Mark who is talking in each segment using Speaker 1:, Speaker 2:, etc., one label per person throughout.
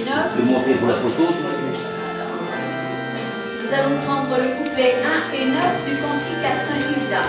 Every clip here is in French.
Speaker 1: De monter pour la photo.
Speaker 2: Nous allons prendre le couplet 1 et 9 du cantique à Saint-Gilda.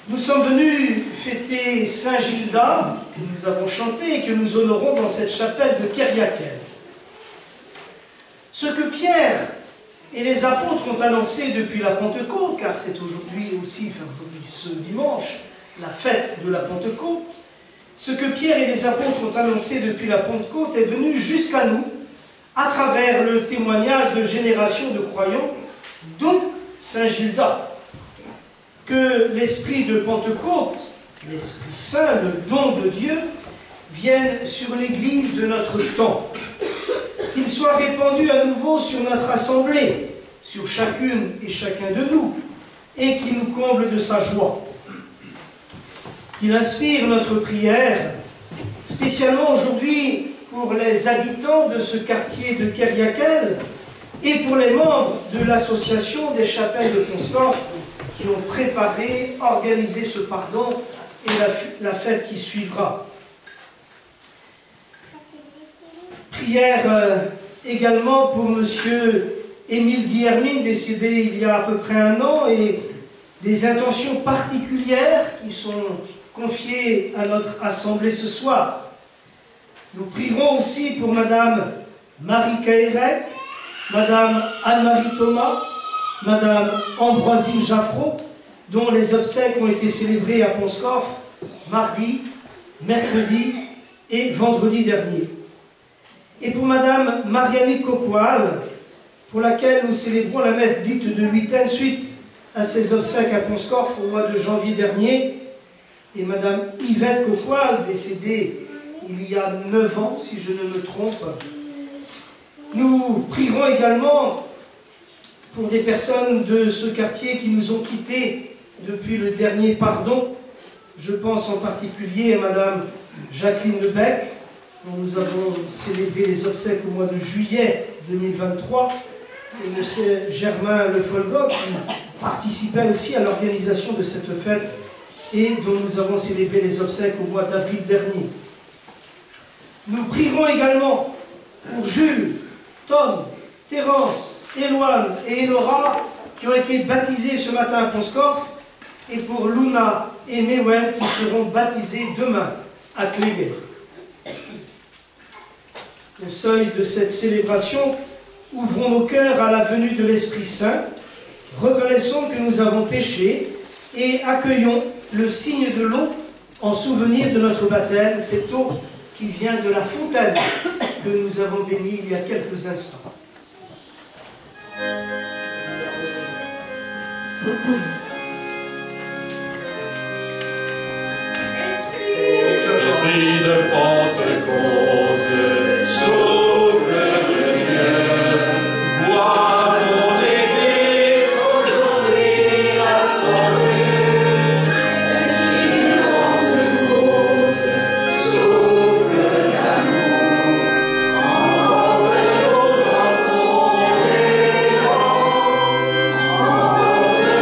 Speaker 3: Nous sommes venus fêter Saint-Gilda, que nous avons chanté et que nous honorons dans cette chapelle de Kériakel. Ce que Pierre et les apôtres ont annoncé depuis la Pentecôte, car c'est aujourd'hui aussi, aujourd'hui ce dimanche, la fête de la Pentecôte, ce que Pierre et les apôtres ont annoncé depuis la Pentecôte est venu jusqu'à nous à travers le témoignage de générations de croyants, dont Saint-Gilda. Que l'esprit de Pentecôte, l'Esprit Saint, le don de Dieu, vienne sur l'Église de notre temps. Qu'il soit répandu à nouveau sur notre assemblée, sur chacune et chacun de nous, et qu'il nous comble de sa joie. Qu'il inspire notre prière, spécialement aujourd'hui pour les habitants de ce quartier de Kériakel et pour les membres de l'association des chapelles de Ponscorf qui ont préparé, organisé ce pardon et la fête qui suivra. Prière également pour M. Émile Guillermine, décédé il y a à peu près 1 an, et des intentions particulières qui sont confiées à notre assemblée ce soir. Nous prierons aussi pour Madame Marie Caérec, Madame Anne-Marie Thomas, Madame Ambroisine Jaffreau, dont les obsèques ont été célébrées à Ponscorf mardi, mercredi et vendredi dernier. Et pour Madame Marianne Coquoal, pour laquelle nous célébrons la messe dite de huitaine suite à ses obsèques à Ponscorf au mois de janvier dernier, et Madame Yvette Coquoal, décédée il y a 9 ans, si je ne me trompe. Nous prierons également pour des personnes de ce quartier qui nous ont quittés depuis le dernier pardon. Je pense en particulier à Madame Jacqueline Lebec, dont nous avons célébré les obsèques au mois de juillet 2023, et M. Germain Le Folgoc, qui participait aussi à l'organisation de cette fête et dont nous avons célébré les obsèques au mois d'avril dernier. Nous prierons également pour Jules, Tom, Thérence, Éloane et Enora qui ont été baptisés ce matin à Ponscorf, et pour Luna et Mewen qui seront baptisés demain à Cléguer. Au seuil de cette célébration, ouvrons nos cœurs à la venue de l'Esprit Saint, reconnaissons que nous avons péché et accueillons le signe de l'eau en souvenir de notre baptême, cette eau qui vient de la fontaine que nous avons bénie il y a quelques instants.
Speaker 1: Esprit de Pentecôte, souffle de Dieu, vois mon Église aujourd'hui rassemblée. Esprit de Pentecôte, souffle d'amour, envoie-nous dans ton élan, envoie-nous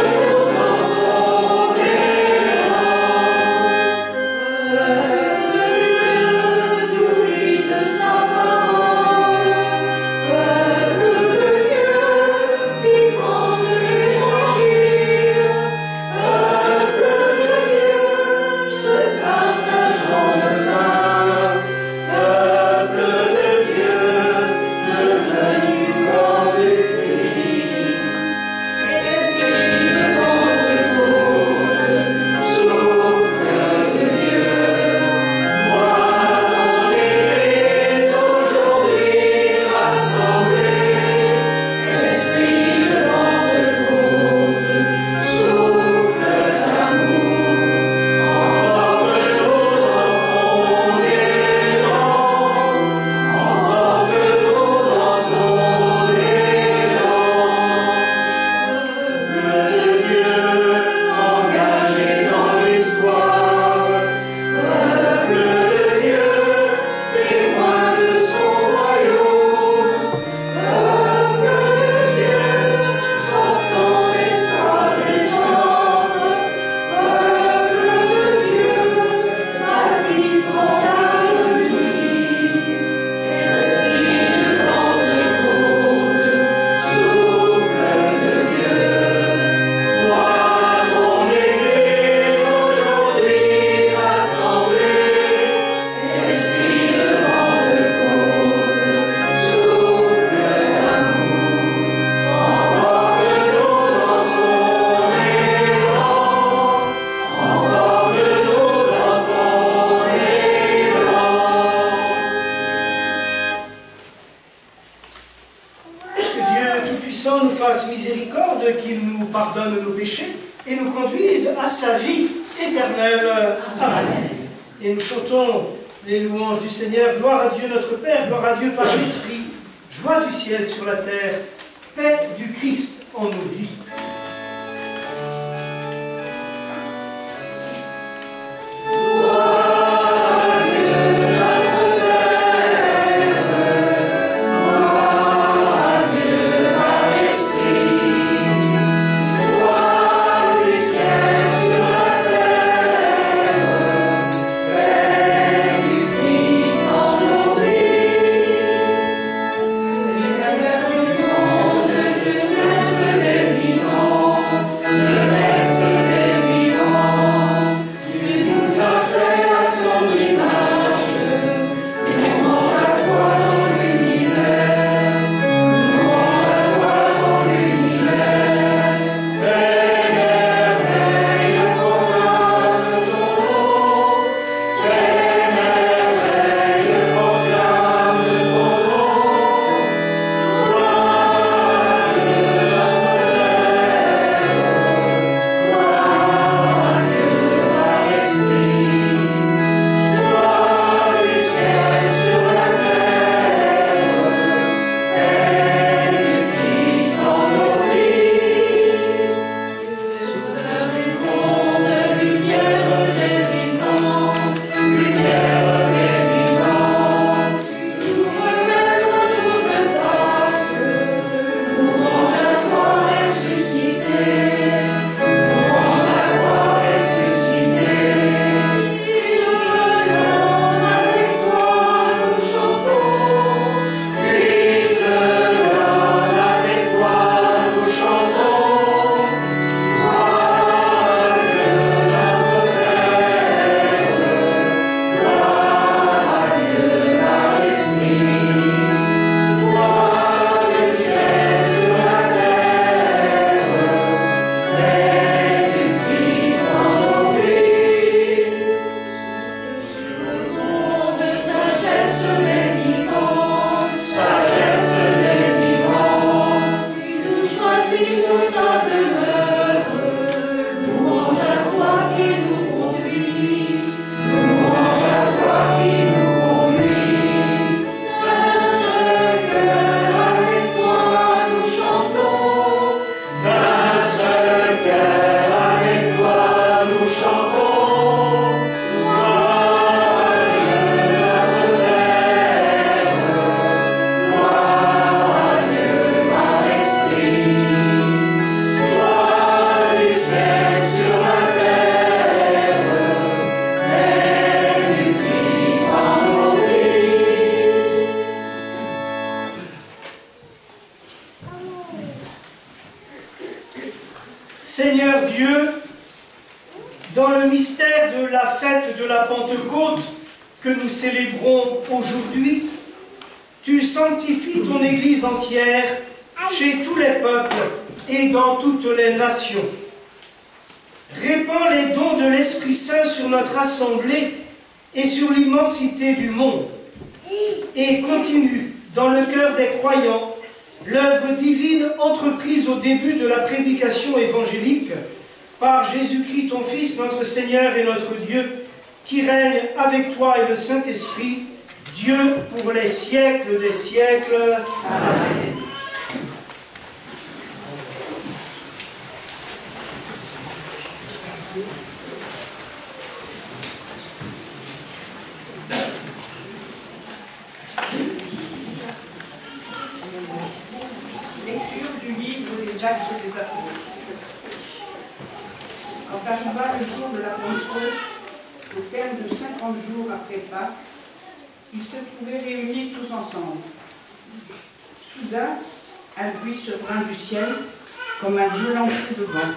Speaker 1: dans ton élan.
Speaker 3: Tout-Puissant nous fasse miséricorde, qu'il nous pardonne nos péchés et nous conduise à sa vie éternelle. Amen. Et nous chantons les louanges du Seigneur. Gloire à Dieu notre Père, gloire à Dieu par l'Esprit, joie du ciel sur la terre, paix du Christ en nos vies.
Speaker 1: Jeunesse des vivants.
Speaker 3: Seigneur Dieu, dans le mystère de la fête de la Pentecôte que nous célébrons aujourd'hui, tu sanctifies ton Église entière chez tous les peuples et dans toutes les nations. Répands les dons de l'Esprit Saint sur notre assemblée et sur l'immensité du monde. Et continue dans le cœur des croyants l'œuvre divine entreprise au début de la prédication évangélique par Jésus-Christ, ton Fils, notre Seigneur et notre Dieu, qui règne avec toi et le Saint-Esprit, Dieu pour les siècles des siècles. Amen.
Speaker 4: Lecture du livre des Actes des Apôtres. Quand arriva le jour de la Pentecôte, au terme de 50 jours après Pâques, ils se trouvaient réunis tous ensemble. Soudain, un bruit se vint du ciel, comme un violent coup de vent.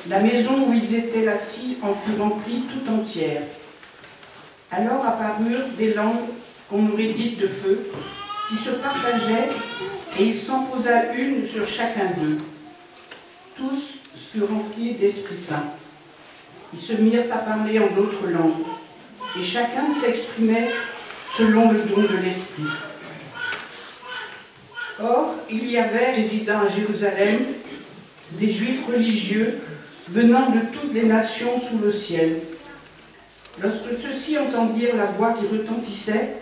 Speaker 4: La maison où ils étaient assis en fut remplie tout entière. Alors apparurent des langues qu'on aurait dites de feu, qui se partageaient, et il s'en posa une sur chacun d'eux. Tous furent remplis d'Esprit Saint. Ils se mirent à parler en d'autres langues, et chacun s'exprimait selon le don de l'Esprit. Or, il y avait résidant à Jérusalem des Juifs religieux venant de toutes les nations sous le ciel. Lorsque ceux-ci entendirent la voix qui retentissait,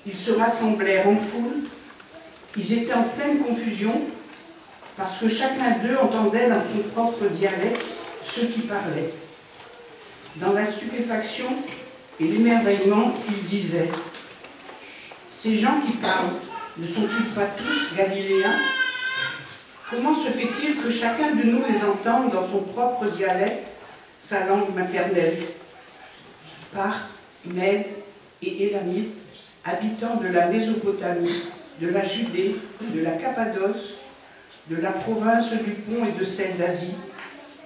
Speaker 4: ils se rassemblèrent en foule. Ils étaient en pleine confusion, parce que chacun d'eux entendait dans son propre dialecte ceux qui parlaient. Dans la stupéfaction et l'émerveillement, ils disaient « Ces gens qui parlent, ne sont-ils pas tous galiléens? Comment se fait-il que chacun de nous les entende dans son propre dialecte, sa langue maternelle? Parthes, Mèdes et Élamites, habitants de la Mésopotamie, de la Judée, de la Cappadoce, de la province du Pont et de celle d'Asie,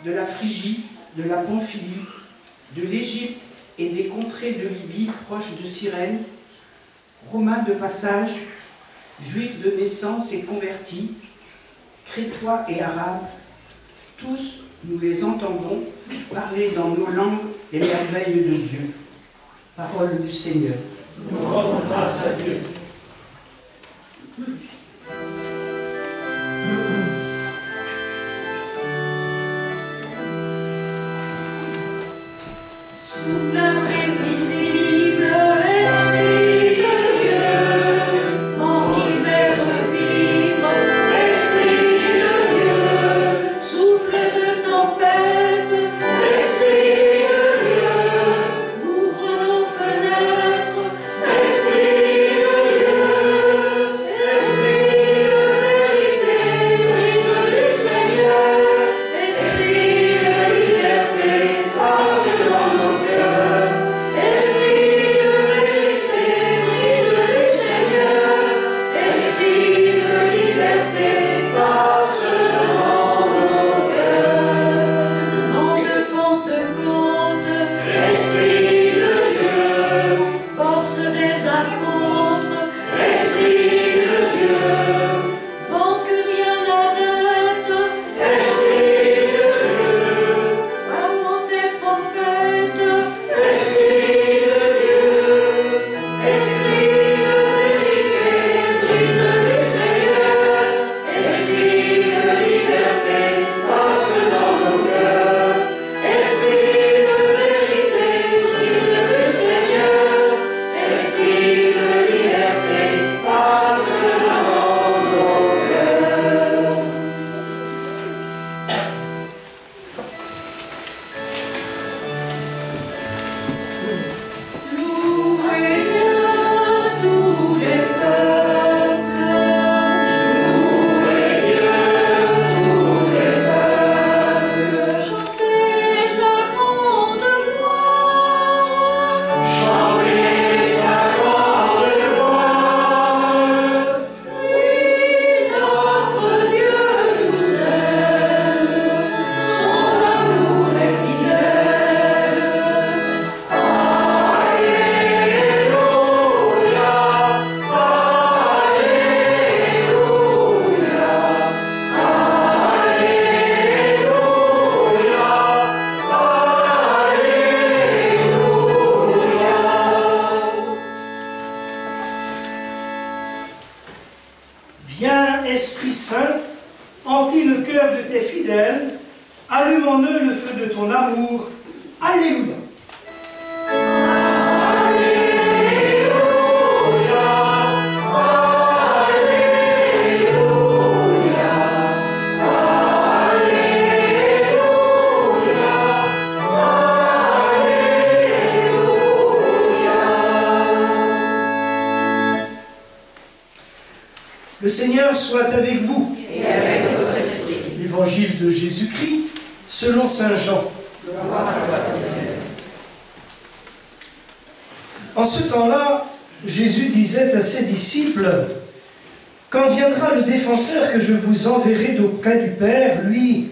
Speaker 4: de la Phrygie, de la Pamphylie, de l'Égypte et des contrées de Libye proches de Cyrène, Romains de passage, Juifs de naissance et convertis, Crétois et Arabes, tous nous les entendons parler dans nos langues les merveilles de Dieu. Parole du Seigneur.
Speaker 1: Nous rendons grâce à Dieu.
Speaker 2: Souffle invisible, Esprit de Dieu, en qui fait revivre, Esprit de Dieu, souffle de tempête, Esprit de Dieu, ouvre nos fenêtres, Esprit de
Speaker 3: Viens, Esprit Saint, emplis le cœur de tes fidèles, allume en eux le feu de ton amour. Alléluia. Le Seigneur soit avec vous.
Speaker 2: Et avec votre esprit.
Speaker 3: L'évangile de Jésus-Christ selon saint Jean.
Speaker 2: Gloire à toi, Seigneur.
Speaker 3: En ce temps-là, Jésus disait à ses disciples, « Quand viendra le défenseur que je vous enverrai d'auprès du Père, lui,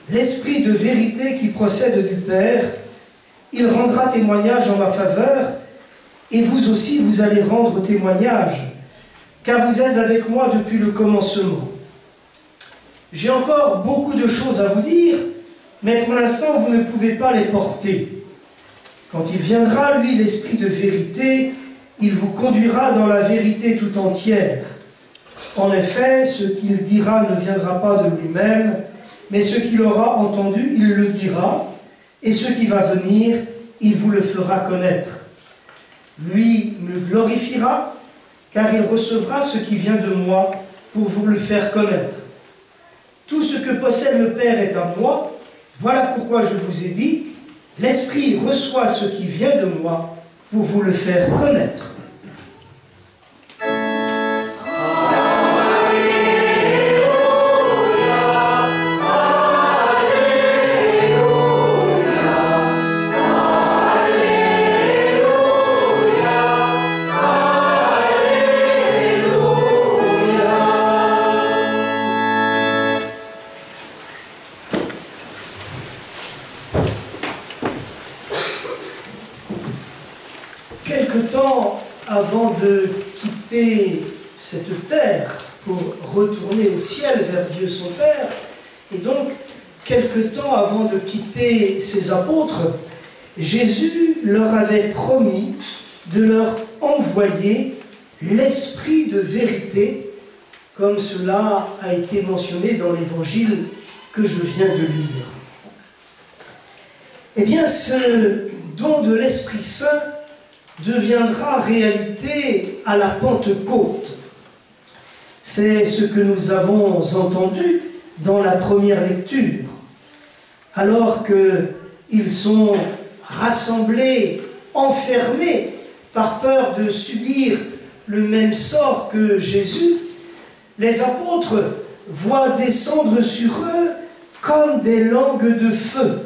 Speaker 3: l'Esprit de vérité qui procède du Père, il rendra témoignage en ma faveur, et vous aussi vous allez rendre témoignage, car vous êtes avec moi depuis le commencement. J'ai encore beaucoup de choses à vous dire, mais pour l'instant vous ne pouvez pas les porter. Quand il viendra, lui, l'Esprit de vérité, il vous conduira dans la vérité tout entière. En effet, ce qu'il dira ne viendra pas de lui-même, mais ce qu'il aura entendu, il le dira, et ce qui va venir, il vous le fera connaître. Lui me glorifiera, car il recevra ce qui vient de moi pour vous le faire connaître. Tout ce que possède le Père est à moi, voilà pourquoi je vous ai dit, l'Esprit reçoit ce qui vient de moi pour vous le faire connaître. Quelque temps avant de quitter cette terre pour retourner au ciel vers Dieu son Père, et donc quelque temps avant de quitter ses apôtres, Jésus leur avait promis de leur envoyer l'Esprit de vérité, comme cela a été mentionné dans l'évangile que je viens de lire. Eh bien, ce don de l'Esprit Saint deviendra réalité à la Pentecôte. C'est ce que nous avons entendu dans la première lecture. Alors qu'ils sont rassemblés, enfermés, par peur de subir le même sort que Jésus, les apôtres voient descendre sur eux comme des langues de feu.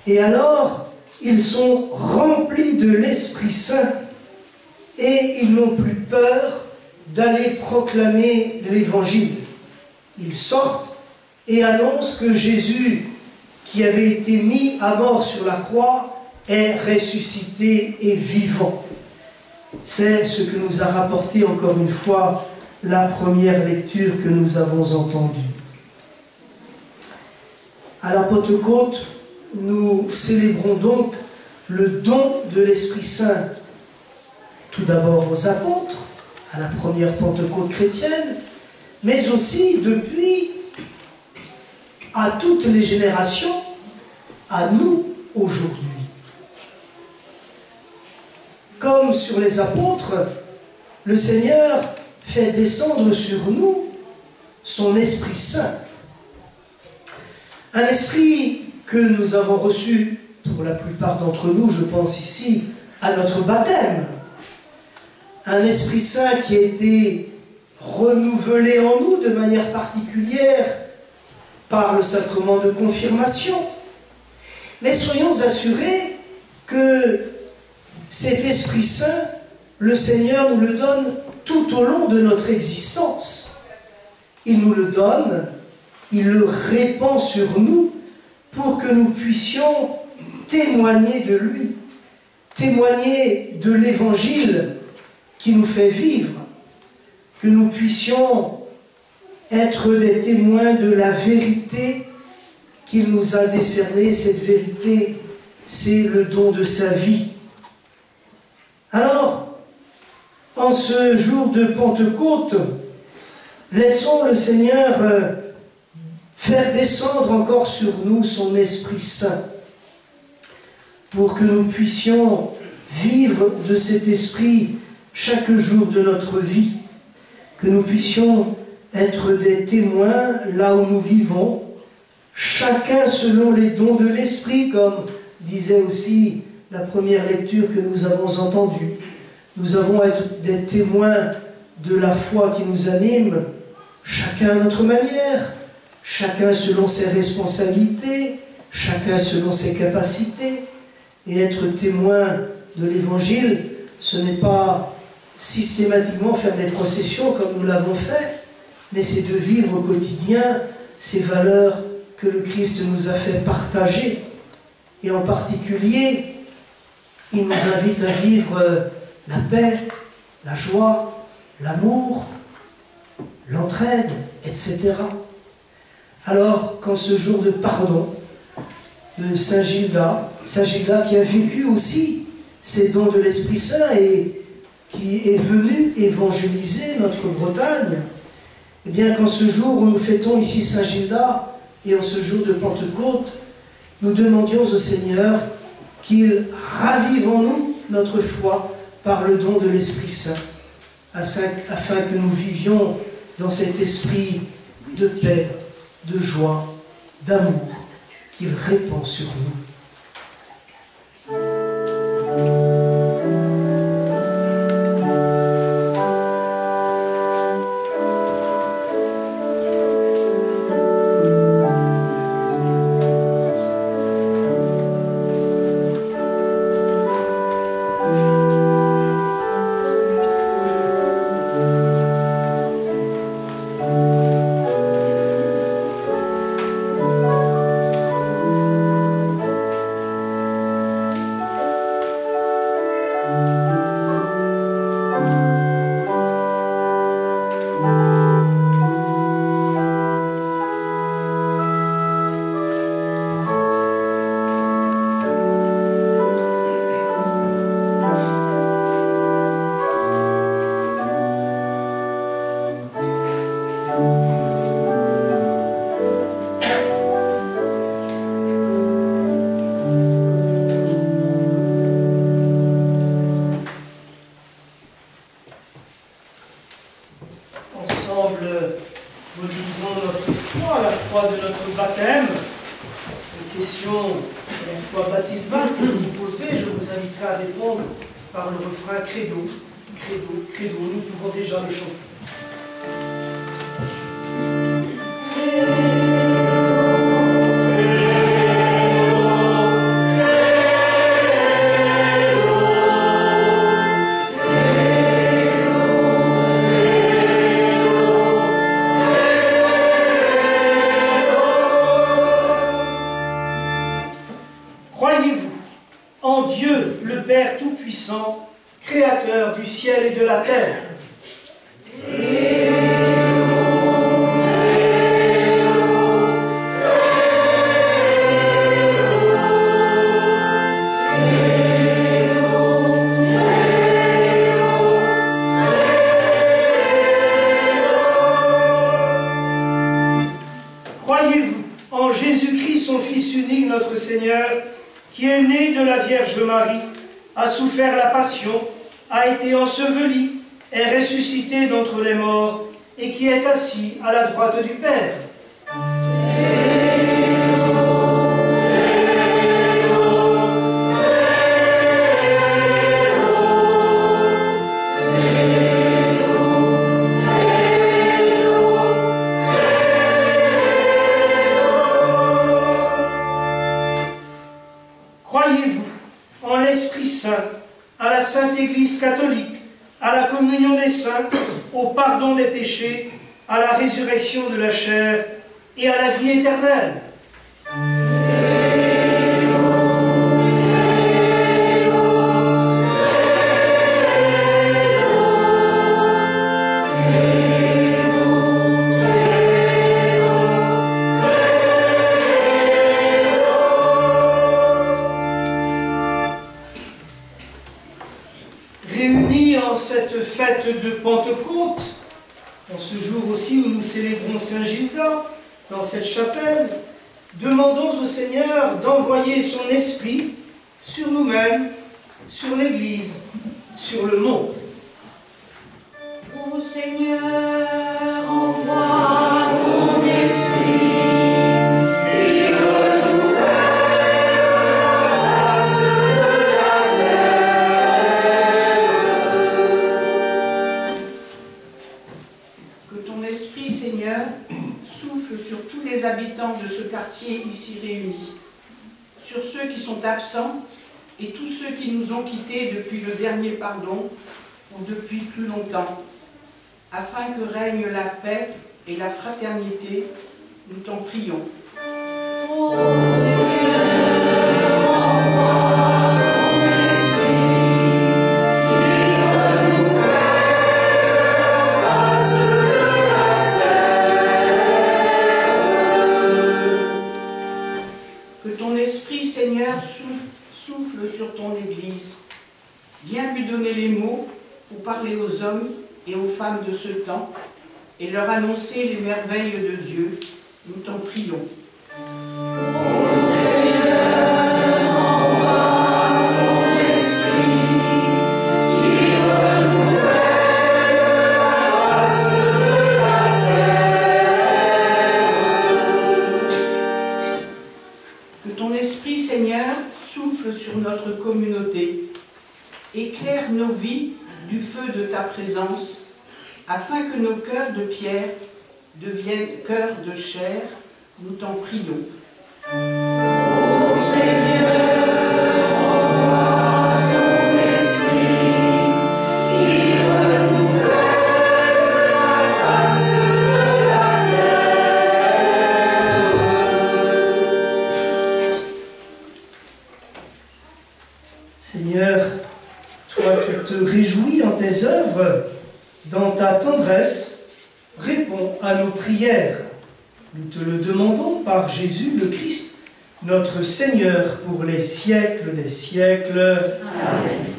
Speaker 3: Et alors, ils sont remplis de l'Esprit Saint et ils n'ont plus peur d'aller proclamer l'Évangile. Ils sortent et annoncent que Jésus, qui avait été mis à mort sur la croix, est ressuscité et vivant. C'est ce que nous a rapporté encore une fois la première lecture que nous avons entendue. À la Pentecôte, nous célébrons donc le don de l'Esprit Saint, tout d'abord aux apôtres, à la première Pentecôte chrétienne, mais aussi depuis à toutes les générations, à nous aujourd'hui. Comme sur les apôtres, le Seigneur fait descendre sur nous son Esprit Saint. Un esprit que nous avons reçu, pour la plupart d'entre nous, je pense ici, à notre baptême. Un Esprit Saint qui a été renouvelé en nous de manière particulière par le sacrement de confirmation. Mais soyons assurés que cet Esprit Saint, le Seigneur nous le donne tout au long de notre existence. Il nous le donne, il le répand sur nous pour que nous puissions témoigner de lui, témoigner de l'Évangile qui nous fait vivre, que nous puissions être des témoins de la vérité qu'il nous a décernée. Cette vérité, c'est le don de sa vie. Alors, en ce jour de Pentecôte, Laissons le Seigneur faire descendre encore sur nous son Esprit Saint pour que nous puissions vivre de cet Esprit chaque jour de notre vie, que nous puissions être des témoins là où nous vivons, chacun selon les dons de l'Esprit, comme disait aussi la première lecture que nous avons entendue. Nous avons à être des témoins de la foi qui nous anime, chacun à notre manière, chacun selon ses responsabilités, chacun selon ses capacités. Et être témoin de l'Évangile, ce n'est pas systématiquement faire des processions comme nous l'avons fait, mais c'est de vivre au quotidien ces valeurs que le Christ nous a fait partager. Et en particulier, il nous invite à vivre la paix, la joie, l'amour, l'entraide, etc. Alors, qu'en ce jour de pardon de Saint Gildas qui a vécu aussi ces dons de l'Esprit Saint et qui est venu évangéliser notre Bretagne, eh bien qu'en ce jour où nous fêtons ici Saint Gildas et en ce jour de Pentecôte, nous demandions au Seigneur qu'il ravive en nous notre foi par le don de l'Esprit Saint, afin que nous vivions dans cet esprit de paix, de joie, d'amour qu'il répand sur nous. Croyez-vous en Dieu, le Père Tout-Puissant, Créateur du ciel et de la terre? Croyez-vous en Jésus-Christ, son Fils unique, notre Seigneur, qui est né de la Vierge Marie, a souffert la passion, a été enseveli, est ressuscité d'entre les morts, et qui est assis à la droite du Père. Croyez-vous en l'Esprit Saint, à la Sainte Église catholique, à la communion des saints, au pardon des péchés, à la résurrection de la chair et à la vie éternelle? Réunis en cette fête de Pentecôte, en ce jour aussi où nous célébrons Saint Gildas dans cette chapelle, demandons au Seigneur d'envoyer son esprit sur nous-mêmes, sur l'Église, sur le monde.
Speaker 2: Ô Seigneur, envoie ton esprit.
Speaker 4: Habitants de ce quartier ici réunis, sur ceux qui sont absents et tous ceux qui nous ont quittés depuis le dernier pardon ou depuis plus longtemps, afin que règne la paix et la fraternité, nous t'en prions.
Speaker 2: Ô Seigneur, envoie ton esprit, qui renouvelle la face de la
Speaker 4: Que ton esprit, Seigneur, souffle sur ton Église. Viens lui donner les mots pour parler aux hommes et aux femmes de ce temps et leur annoncer les merveilles de Dieu. Nous t'en prions.
Speaker 2: Ô Seigneur, envoie ton esprit, qui renouvelle la face de la terre.
Speaker 4: Que ton esprit, Seigneur, souffle sur notre communauté. Éclaire nos vies du feu de ta présence, afin que nos cœurs de pierre deviennent cœurs de chair. Nous t'en prions.
Speaker 2: Ô Seigneur, envoie ton esprit, qui renouvelle la face de la terre.
Speaker 3: Seigneur, toi qui te réjouis en tes œuvres, dans ta tendresse, réponds à nos prières. Nous te le demandons par Jésus le Christ, notre Seigneur, pour les siècles des siècles.
Speaker 2: Amen.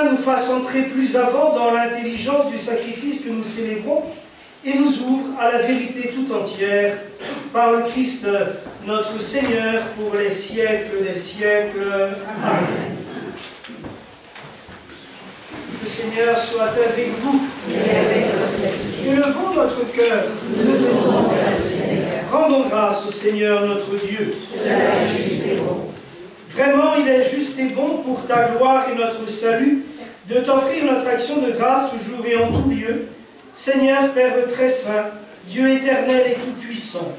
Speaker 3: Saint nous fasse entrer plus avant dans l'intelligence du sacrifice que nous célébrons et nous ouvre à la vérité tout entière par le Christ notre Seigneur pour les siècles des siècles. Amen. Le Seigneur soit avec vous. Élevons notre cœur. Rendons grâce au Seigneur notre Dieu. Vraiment, il est juste et bon pour ta gloire et notre salut de t'offrir notre action de grâce toujours et en tout lieu. Seigneur, Père très saint, Dieu éternel et tout-puissant,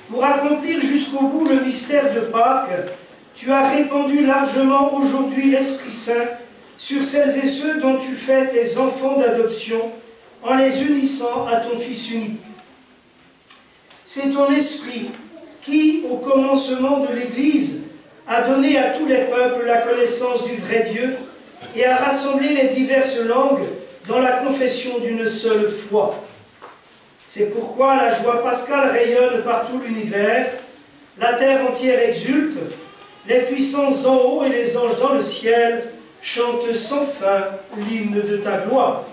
Speaker 3: pour accomplir jusqu'au bout le mystère de Pâques, tu as répandu largement aujourd'hui l'Esprit Saint sur celles et ceux dont tu fais tes enfants d'adoption, en les unissant à ton Fils unique. C'est ton Esprit qui, au commencement de l'Église, a donné à tous les peuples la connaissance du vrai Dieu et a rassemblé les diverses langues dans la confession d'une seule foi. C'est pourquoi la joie pascale rayonne par tout l'univers, la terre entière exulte, les puissances en haut et les anges dans le ciel chantent sans fin l'hymne de ta gloire.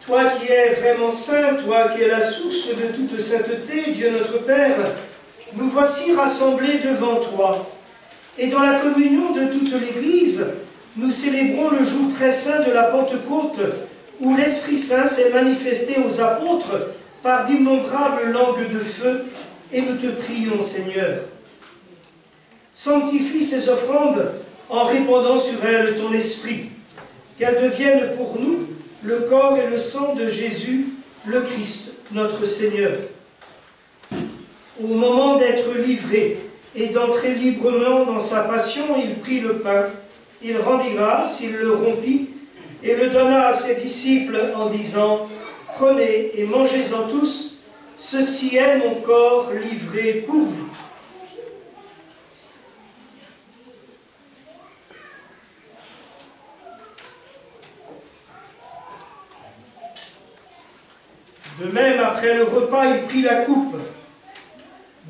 Speaker 3: Toi qui es vraiment saint, toi qui es la source de toute sainteté, Dieu notre Père, nous voici rassemblés devant toi. Et dans la communion de toute l'Église, nous célébrons le jour très saint de la Pentecôte, où l'Esprit Saint s'est manifesté aux apôtres par d'innombrables langues de feu, et nous te prions, Seigneur. Sanctifie ces offrandes en répandant sur elles ton Esprit, qu'elles deviennent pour nous le corps et le sang de Jésus, le Christ, notre Seigneur. Au moment d'être livré et d'entrer librement dans sa passion, il prit le pain, il rendit grâce, il le rompit et le donna à ses disciples en disant « Prenez et mangez-en tous, ceci est mon corps livré pour vous. » De même, après le repas, il prit la coupe.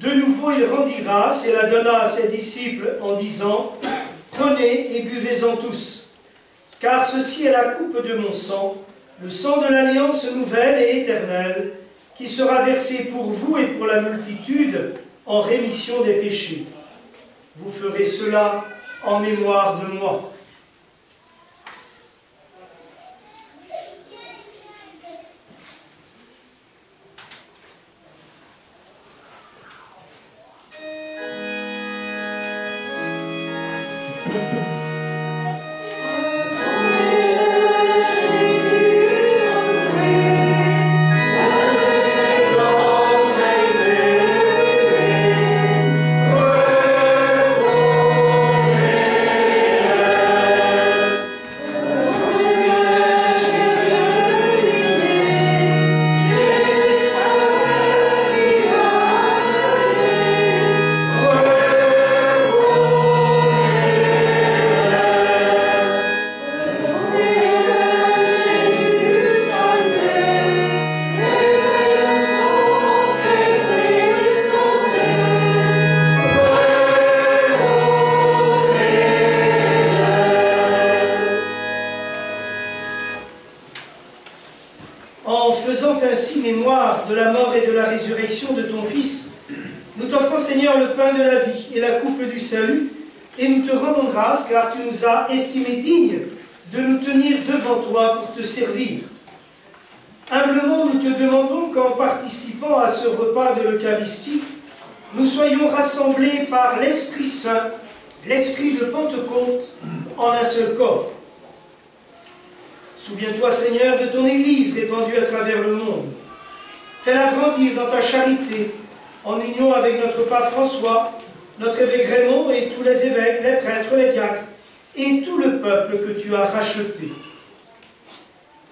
Speaker 3: De nouveau, il rendit grâce et la donna à ses disciples en disant « Prenez et buvez-en tous, car ceci est la coupe de mon sang, le sang de l'alliance nouvelle et éternelle, qui sera versé pour vous et pour la multitude en rémission des péchés. Vous ferez cela en mémoire de moi. » En faisant ainsi mémoire de la mort et de la résurrection de ton Fils, nous t'offrons, Seigneur, le pain de la vie et la coupe du salut, et nous te rendons grâce car tu nous as estimés dignes de nous tenir devant toi pour te servir. Humblement, nous te demandons qu'en participant à ce repas de l'Eucharistie, nous soyons rassemblés par l'Esprit Saint, l'Esprit de Pentecôte, en un seul corps. Souviens-toi, Seigneur, de ton Église répandue à travers le monde. Fais-la grandir dans ta charité, en union avec notre pape François, notre évêque Raymond et tous les évêques, les prêtres, les diacres, et tout le peuple que tu as racheté.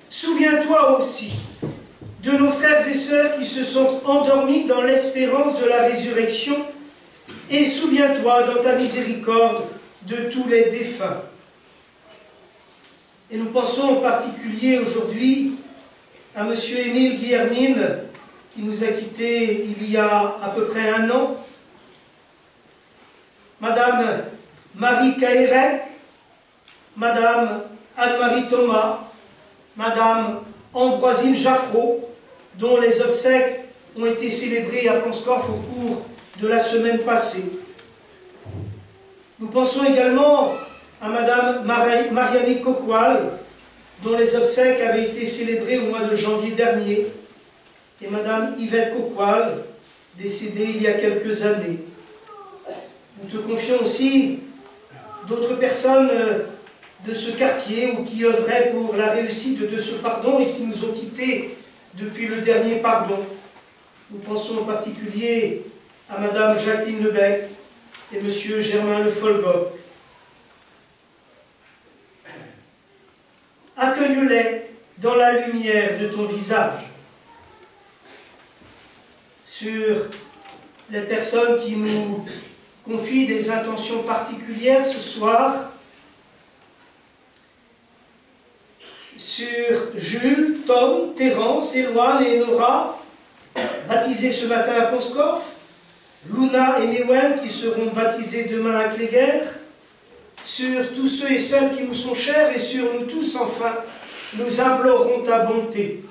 Speaker 3: Souviens-toi aussi de nos frères et sœurs qui se sont endormis dans l'espérance de la résurrection, et souviens-toi dans ta miséricorde de tous les défunts. Et nous pensons en particulier aujourd'hui à M. Émile Guillermine, qui nous a quittés il y a à peu près 1 an, Madame Marie Caérec, Madame Anne-Marie Thomas, Madame Ambroisine Jaffreau, dont les obsèques ont été célébrées à Ponscorf au cours de la semaine passée. Nous pensons également à Madame Marianne Coquoal, dont les obsèques avaient été célébrées au mois de janvier dernier, et Madame Yvette Coquoal, décédée il y a quelques années. Nous te confions aussi d'autres personnes de ce quartier ou qui œuvraient pour la réussite de ce pardon et qui nous ont quittés depuis le dernier pardon. Nous pensons en particulier à Madame Jacqueline Lebec et Monsieur Germain Le Folgoc. Accueille-les dans la lumière de ton visage. Sur les personnes qui nous confient des intentions particulières ce soir, sur Jules, Tom, Thérence, Éloane et Nora, baptisés ce matin à Ponscorf, Luna et Mewen qui seront baptisés demain à Cléguer, sur tous ceux et celles qui nous sont chers et sur nous tous enfin, nous implorons ta bonté.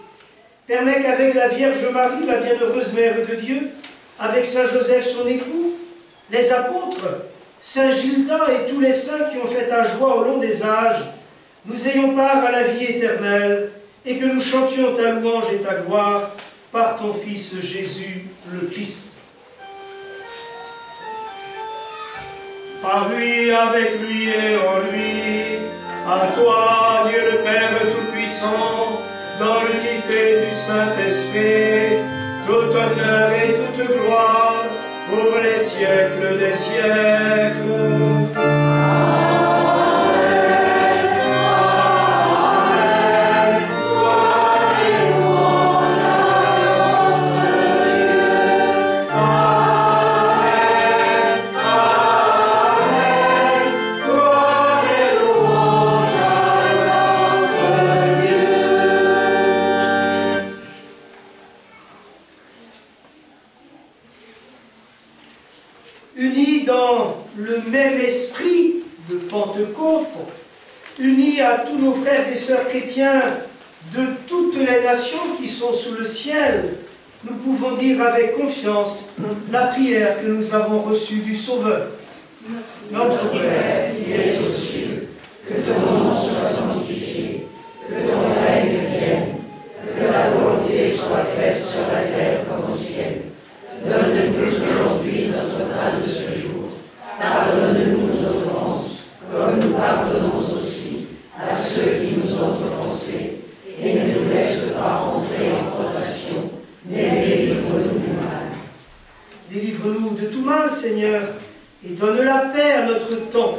Speaker 3: Permets qu'avec la Vierge Marie, la bienheureuse Mère de Dieu, avec Saint Joseph son époux, les apôtres, Saint Gilda et tous les saints qui ont fait ta joie au long des âges, nous ayons part à la vie éternelle et que nous chantions ta louange et ta gloire par ton Fils Jésus le Christ. Par lui, avec lui et en lui, à toi, Dieu le Père Tout-Puissant, dans l'unité du Saint-Esprit, tout honneur et toute gloire pour les siècles des siècles. Unis à tous nos frères et sœurs chrétiens de toutes les nations qui sont sous le ciel, nous pouvons dire avec confiance la prière que nous avons reçue du Sauveur. Notre Père, qui es aux cieux, que ton nom soit sanctifié, que ton règne vienne, que la volonté soit faite sur la terre comme au ciel. Donne-nous aujourd'hui notre pain de ce jour. Pardonne-nous nos offenses, comme nous pardonnons aussi à ceux qui nous ont offensés. Et ne nous laisse pas entrer en tentation, mais délivre-nous du mal. Délivre-nous de tout mal, Seigneur, et donne la paix à notre temps.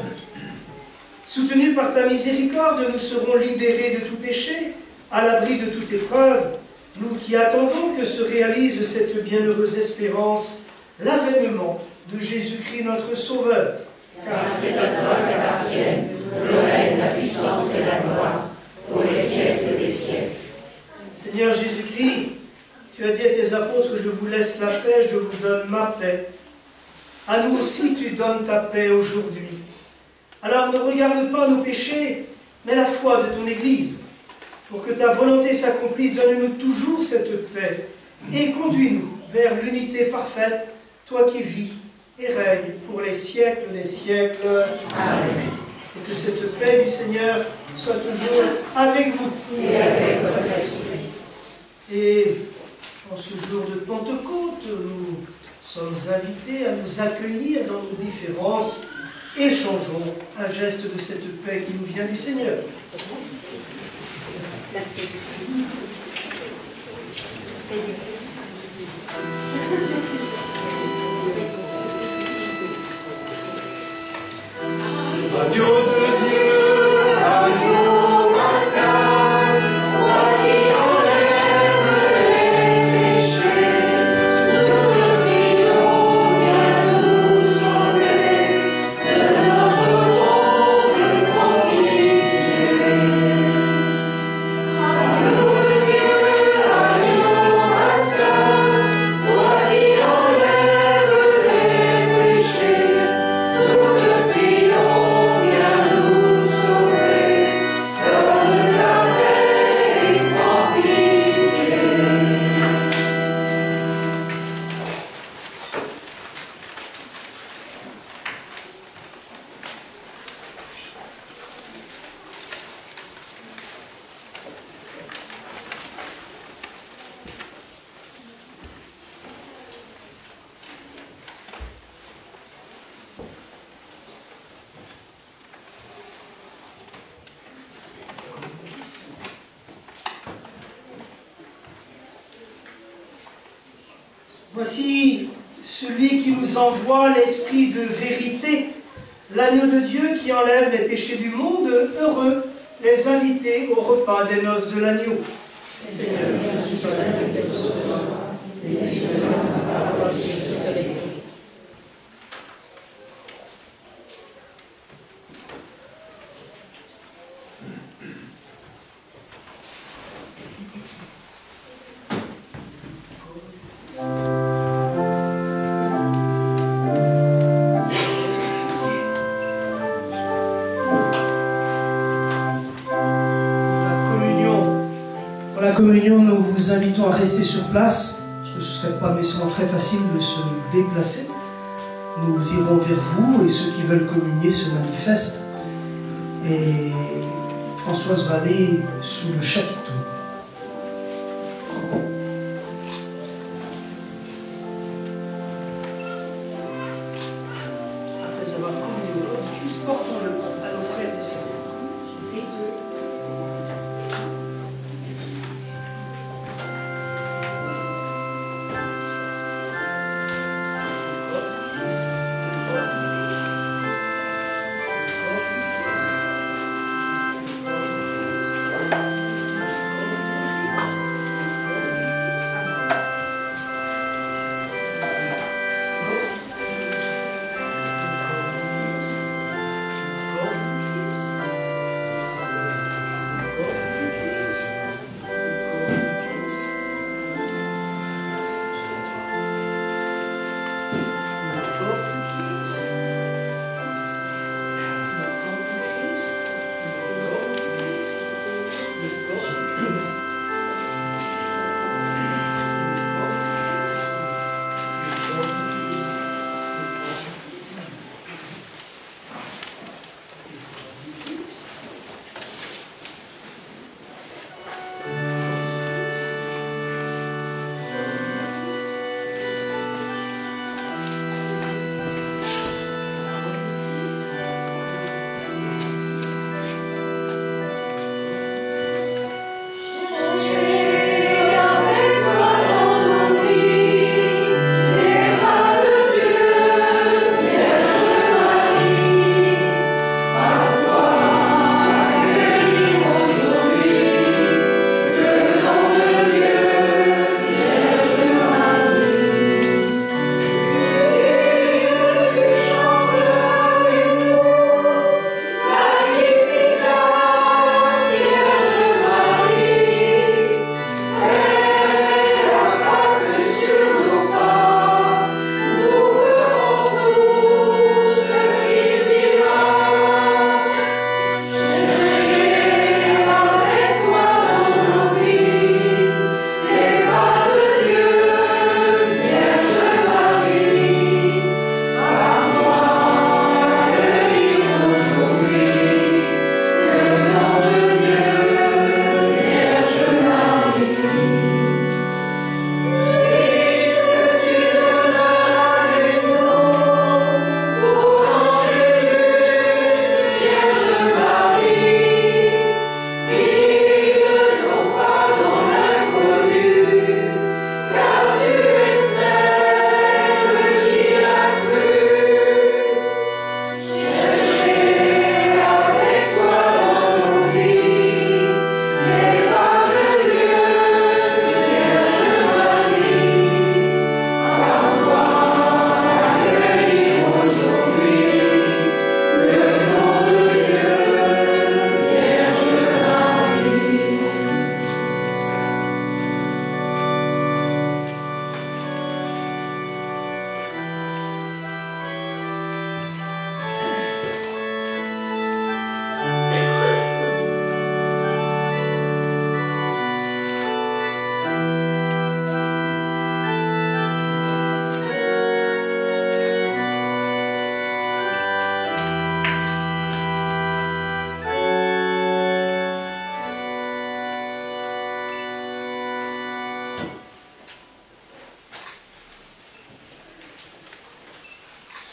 Speaker 3: Soutenus par ta miséricorde, nous serons libérés de tout péché, à l'abri de toute épreuve, nous qui attendons que se réalise cette bienheureuse espérance, l'avènement de Jésus-Christ notre Sauveur. Car c'est à toi qu'appartiennent le règne, la puissance et la gloire, pour les siècles des siècles. Seigneur Jésus-Christ, tu as dit à tes apôtres, je vous laisse la paix, je vous donne ma paix. À nous aussi, tu donnes ta paix aujourd'hui. Alors ne regarde pas nos péchés, mais la foi de ton Église. Pour que ta volonté s'accomplisse, donne-nous toujours cette paix et conduis-nous vers l'unité parfaite, toi qui vis et règnes pour les siècles des siècles. Amen. Et que cette paix du Seigneur soit toujours avec vous. Et avec votre esprit. Et en ce jour de Pentecôte, nous sommes invités à nous accueillir dans nos différences. Échangeons un geste de cette paix qui nous vient du Seigneur.
Speaker 1: Agneau de Dieu, agneau pascal, toi qui enlèves les péchés, nous te prions, viens nous sauver de notre monde compliqué. Agneau de Dieu, agneau pascal, toi qui enlèves les péchés, nous te prions.
Speaker 3: Voici celui qui nous envoie l'Esprit de vérité, l'agneau de Dieu qui enlève les péchés du monde. Heureux les invités au repas des noces de l'agneau. Seigneur, je ne suis pas digne de recevoir, mais si vous êtes ma parole, je ferai. Communion, nous vous invitons à rester sur place, parce que ce ne serait pas nécessairement très facile de se déplacer. Nous irons vers vous et ceux qui veulent communier se manifestent. Et Françoise va aller sous le chapiteau. Après avoir communié au Christ, portons-le à nos frères et sœurs.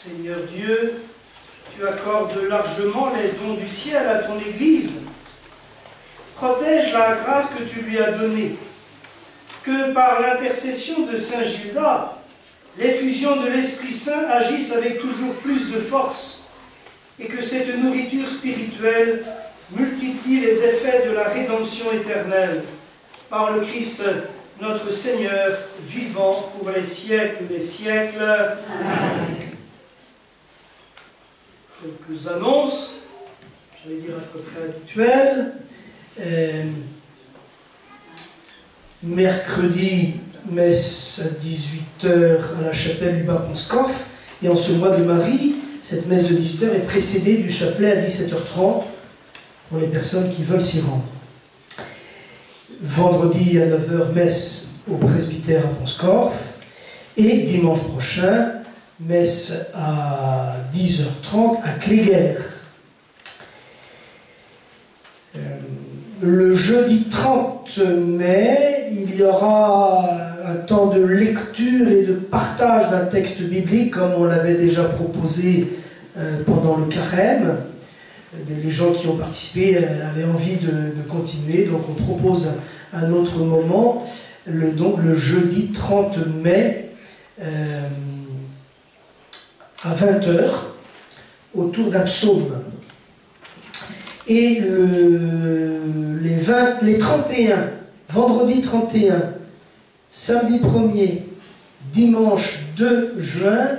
Speaker 3: Seigneur Dieu, tu accordes largement les dons du ciel à ton Église. Protège la grâce que tu lui as donnée, que par l'intercession de Saint Gildas, l'effusion de l'Esprit Saint agisse avec toujours plus de force et que cette nourriture spirituelle multiplie les effets de la rédemption éternelle par le Christ notre Seigneur, vivant pour les siècles des siècles. Amen. Quelques annonces, j'allais dire à peu près habituelles. Mercredi, messe à 18h à la chapelle du Bas-Ponscorf. Et en ce mois de Marie, cette messe de 18h est précédée du chapelet à 17h30 pour les personnes qui veulent s'y rendre. Vendredi à 9h, messe au presbytère à Ponscorf. Et dimanche prochain, messe à 10h30 à Cléguer. Le jeudi 30 mai, il y aura un temps de lecture et de partage d'un texte biblique, comme on l'avait déjà proposé pendant le carême. Les gens qui ont participé avaient envie de continuer, donc on propose un autre moment, donc le jeudi 30 mai, à 20h, autour d'un psaume. Et les 31, vendredi 31, samedi 1er, dimanche 2 juin,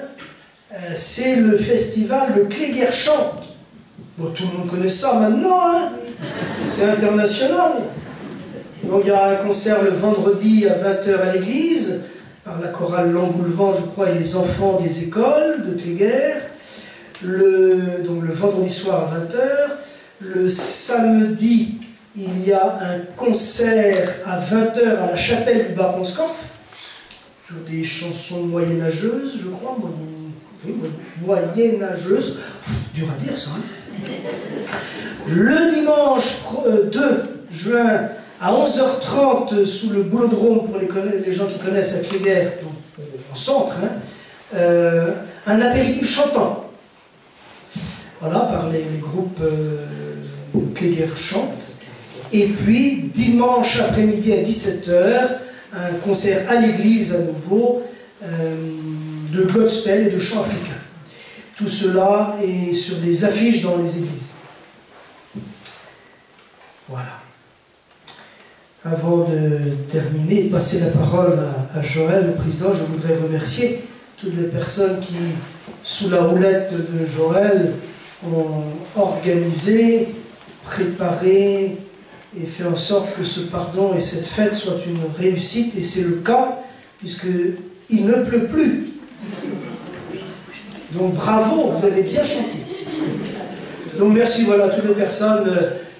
Speaker 3: c'est le festival de Cléguer chante. Bon, tout le monde connaît ça maintenant, hein, c'est international. Donc il y a un concert le vendredi à 20h à l'église, par la chorale L'Engoulevent, je crois, et les enfants des écoles de Cléguer. Donc le vendredi soir à 20h. Le samedi, il y a un concert à 20h à la chapelle du Bas-Ponscorf, sur des chansons moyenâgeuses, je crois, moyenâgeuses, dur à dire ça. Hein. Le dimanche 2 juin, à 11h30, sous le boulodrome, pour les gens qui connaissent à Cléguer, au centre, hein, un apéritif chantant. Voilà, par les groupes Cléguer chante. Et puis, dimanche après-midi à 17h, un concert à l'église à nouveau, de gospel et de chants africains. Tout cela est sur des affiches dans les églises. Voilà. Avant de terminer et passer la parole à Joël, le président, je voudrais remercier toutes les personnes qui, sous la houlette de Joël, ont organisé, préparé et fait en sorte que ce pardon et cette fête soient une réussite. Et c'est le cas, puisqu'il ne pleut plus. Donc bravo, vous avez bien chanté. Donc merci voilà, à toutes les personnes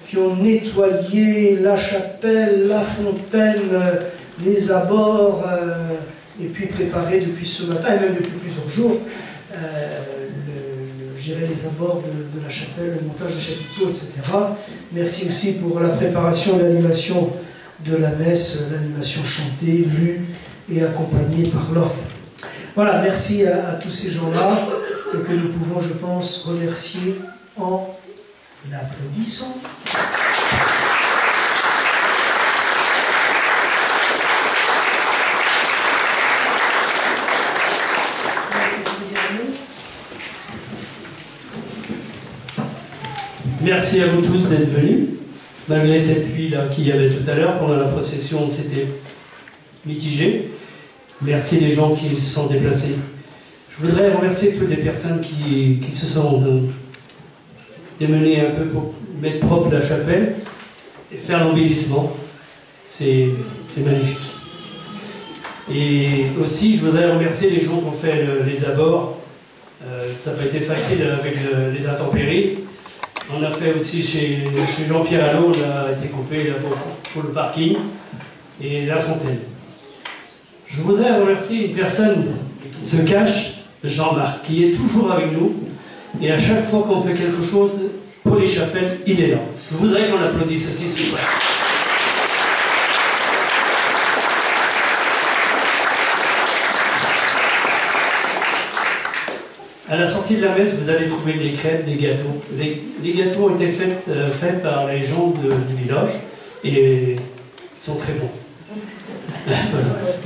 Speaker 3: qui ont nettoyé la chapelle, la fontaine, les abords, et puis préparé depuis ce matin, et même depuis plusieurs jours, les abords de la chapelle, le montage des chapiteaux, etc. Merci aussi pour la préparation et l'animation de la messe, l'animation chantée, lue et accompagnée par l'ordre. Voilà, merci à tous ces gens-là, et que nous pouvons, je pense, remercier en applaudissant.
Speaker 5: Merci à vous tous d'être venus, malgré cette pluie-là qu'il y avait tout à l'heure. Pendant la procession, c'était mitigé. Merci les gens qui se sont déplacés. Je voudrais remercier toutes les personnes qui se sont démenées un peu pour mettre propre la chapelle et faire l'embellissement. C'est magnifique. Et aussi, je voudrais remercier les gens qui ont fait les abords. Ça n'a pas été facile avec les intempéries. On a fait aussi chez Jean-Pierre Allot, on a été coupé là pour le parking et la fontaine. Je voudrais remercier une personne qui se cache, Jean-Marc, qui est toujours avec nous. Et à chaque fois qu'on fait quelque chose pour les chapelles, il est là. Je voudrais qu'on l'applaudisse aussi, s'il vous plaît. À la sortie de la messe, vous allez trouver des crêpes, des gâteaux. Les gâteaux ont été faits par les gens du village et ils sont très bons. Voilà.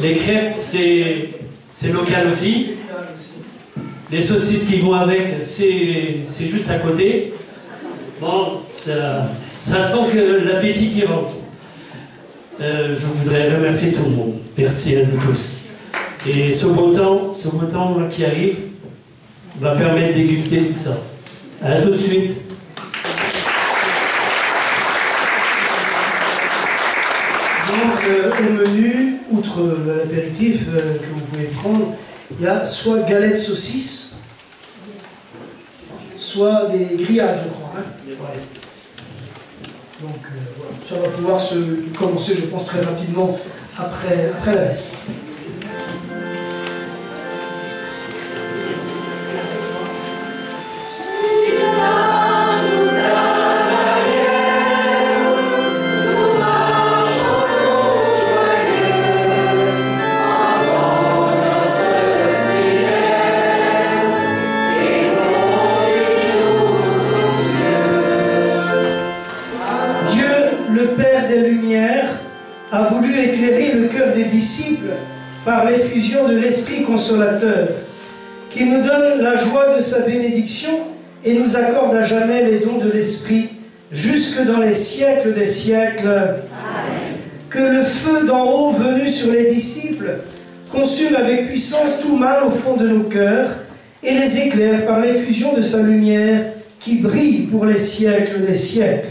Speaker 5: Les crêpes, c'est local aussi. Les saucisses qui vont avec, c'est juste à côté. Bon, ça sent que l'appétit qui rentre. Je voudrais remercier tout le monde. Merci à vous tous. Et ce beau temps qui arrive va permettre de déguster tout ça. À tout de suite.
Speaker 3: Donc, au menu, outre l'apéritif que vous pouvez prendre, il y a soit galettes saucisses, soit des grillades, je crois. Hein. Ouais. Donc, voilà. Ça va pouvoir se commencer, je pense, très rapidement après la messe. A voulu éclairer le cœur des disciples par l'effusion de l'Esprit consolateur, qui nous donne la joie de sa bénédiction et nous accorde à jamais les dons de l'Esprit, jusque dans les siècles des siècles. Amen. Que le feu d'en haut venu sur les disciples consume avec puissance tout mal au fond de nos cœurs et les éclaire par l'effusion de sa lumière qui brille pour les siècles des siècles.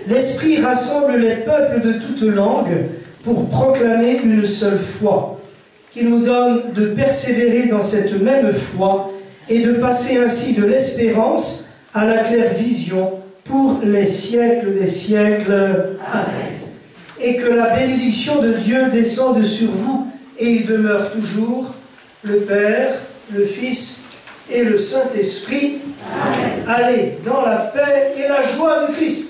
Speaker 3: L'Esprit rassemble les peuples de toutes langues pour proclamer une seule foi, qu'il nous donne de persévérer dans cette même foi et de passer ainsi de l'espérance à la claire vision pour les siècles des siècles. Amen. Et que la bénédiction de Dieu descende sur vous et y demeure toujours, le Père, le Fils et le Saint-Esprit. Allez dans la paix et la joie du Christ.